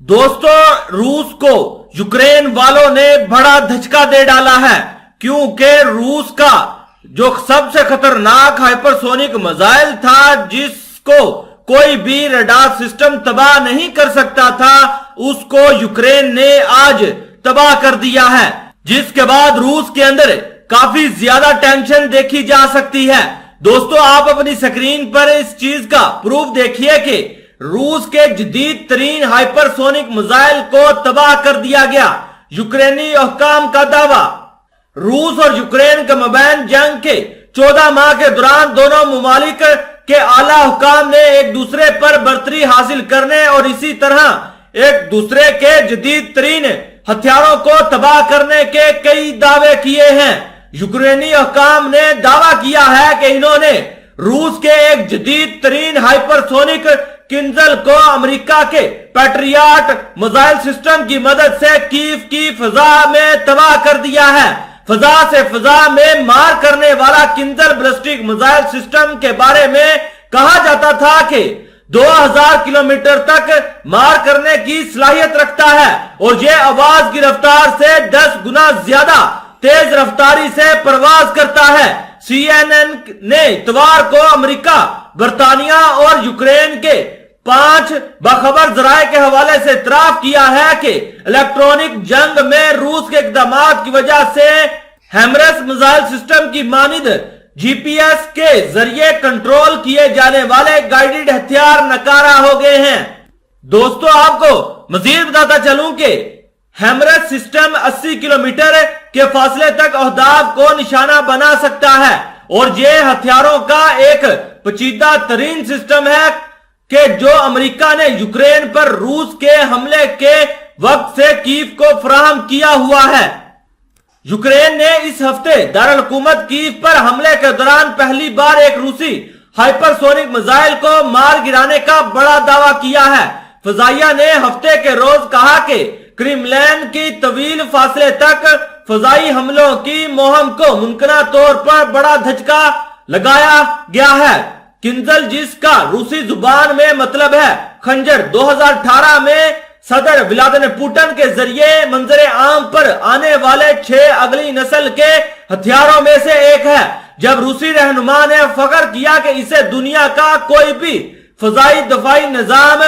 दोस्तों, रूस को यूक्रेन वालों ने बड़ा धचका दे डाला है, क्योंकि रूस का जो सबसे खतरनाक हाइपरसोनिक मिसाइल था, जिसको कोई भी रडार सिस्टम तबाह नहीं कर सकता था, उसको यूक्रेन ने आज तबाह कर दिया है। जिसके बाद रूस के अंदर काफी ज्यादा टेंशन देखी जा सकती है। दोस्तों, आप अपनी स्क्रीन पर इस चीज का प्रूफ देखिए कि रूस के जदीद तरीन हाइपरसोनिक मिसाइल को तबाह कर दिया गया। यूक्रेनी हुक्काम का दावा। रूस और यूक्रेन के मबैन जंग के 14 माह के दौरान दोनों ममालिक के आला हुक्काम ने एक दूसरे पर बर्तरी हासिल करने और इसी तरह एक दूसरे के जदीद तरीन हथियारों को तबाह करने के कई दावे किए हैं। यूक्रेनी हुक्काम ने दावा किया है कि इन्होंने रूस के एक जदीद तरीन हाइपरसोनिक किंजल को अमेरिका के पैट्रियट मिसाइल सिस्टम की मदद से कीव की फिजा में तबाह कर दिया है। फिजा से फिजा में मार करने वाला किंजल बैलिस्टिक मिसाइल सिस्टम के बारे में कहा जाता था कि 2000 किलोमीटर तक मार करने की सलाहियत रखता है और यह आवाज की रफ्तार से 10 गुना ज्यादा तेज रफ्तारी से परवाज करता है। CNN ने इतवार को अमेरिका, बर्तानिया और यूक्रेन के 5 बाखबर जराये के हवाले से इतराफ किया है कि इलेक्ट्रॉनिक जंग में रूस के इकदाम की वजह से हैमरस मिसाइल सिस्टम की मानिद GPS के जरिए कंट्रोल किए जाने वाले गाइडेड हथियार नकारा हो गए हैं। दोस्तों, आपको मजीद बताता चलूं कि हैमरस सिस्टम 80 किलोमीटर के फासले तक अहदाफ को निशाना बना सकता है और ये हथियारों का एक पेचीदा तरीन सिस्टम है कि जो अमेरिका ने यूक्रेन पर रूस के हमले के वक्त से कीव को फराहम किया हुआ है। यूक्रेन ने इस हफ्ते दारुल हुकूमत कीव पर हमले के दौरान पहली बार एक रूसी हाइपरसोनिक मिसाइल को मार गिराने का बड़ा दावा किया है। फजाइया ने हफ्ते के रोज कहा कि क्रेमलिन की तवील फासले तक फजाई हमलों की मुहिम को मुमकिन तौर पर बड़ा धचका लगाया गया है। किंजल, जिसका रूसी जुबान में मतलब है खंजर, 2018 में सदर व्लादिमीर पुतिन के जरिए मंजरे आम पर आने वाले 6 अगली नस्ल के हथियारों में से एक है। जब रूसी रहनुमा ने फख्र किया कि इसे दुनिया का कोई भी फजाई दफाई निजाम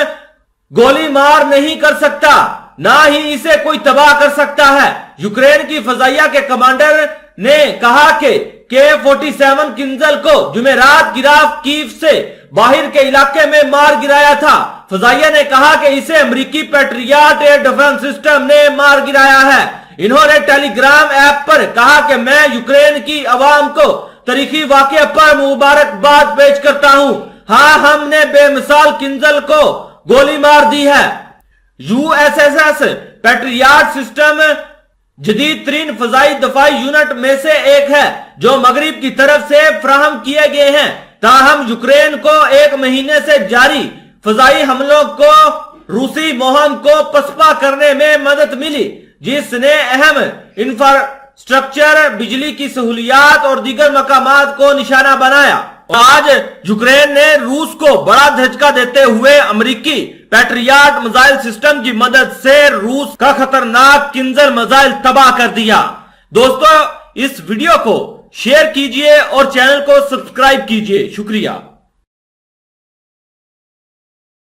गोली मार नहीं कर सकता, ना ही इसे कोई तबाह कर सकता है। यूक्रेन की फजाइया के कमांडर ने कहा कि K-47 किंजल को जुमेरात गिराफ कीव से बाहर के इलाके में मार गिराया था। फजाइया ने कहा कि इसे अमेरिकी पैट्रियट एयर डिफेंस सिस्टम ने मार गिराया है। इन्होंने टेलीग्राम ऐप पर कहा कि मैं यूक्रेन की आवाम को तारीखी वाकये पर मुबारकबाद पेश करता हूं। हाँ, हमने बेमिसाल किंजल को गोली मार दी है। USS पैट्रियट सिस्टम जदीद तरीन फजाई दफाई यूनिट में से एक है जो मगरिब की तरफ से फराहम किए गए हैं। ताहम यूक्रेन को 1 महीने से जारी फजाई हमलों को रूसी मुहिम को पसपा करने में मदद मिली, जिसने अहम इंफ्रास्ट्रक्चर, बिजली की सहूलियात और दीगर मकामात को निशाना बनाया। आज यूक्रेन ने रूस को बड़ा धचका देते हुए अमेरिकी पैट्रियट मिसाइल सिस्टम की मदद से रूस का खतरनाक किंजल मिसाइल तबाह कर दिया। दोस्तों, इस वीडियो को शेयर कीजिए और चैनल को सब्सक्राइब कीजिए। शुक्रिया।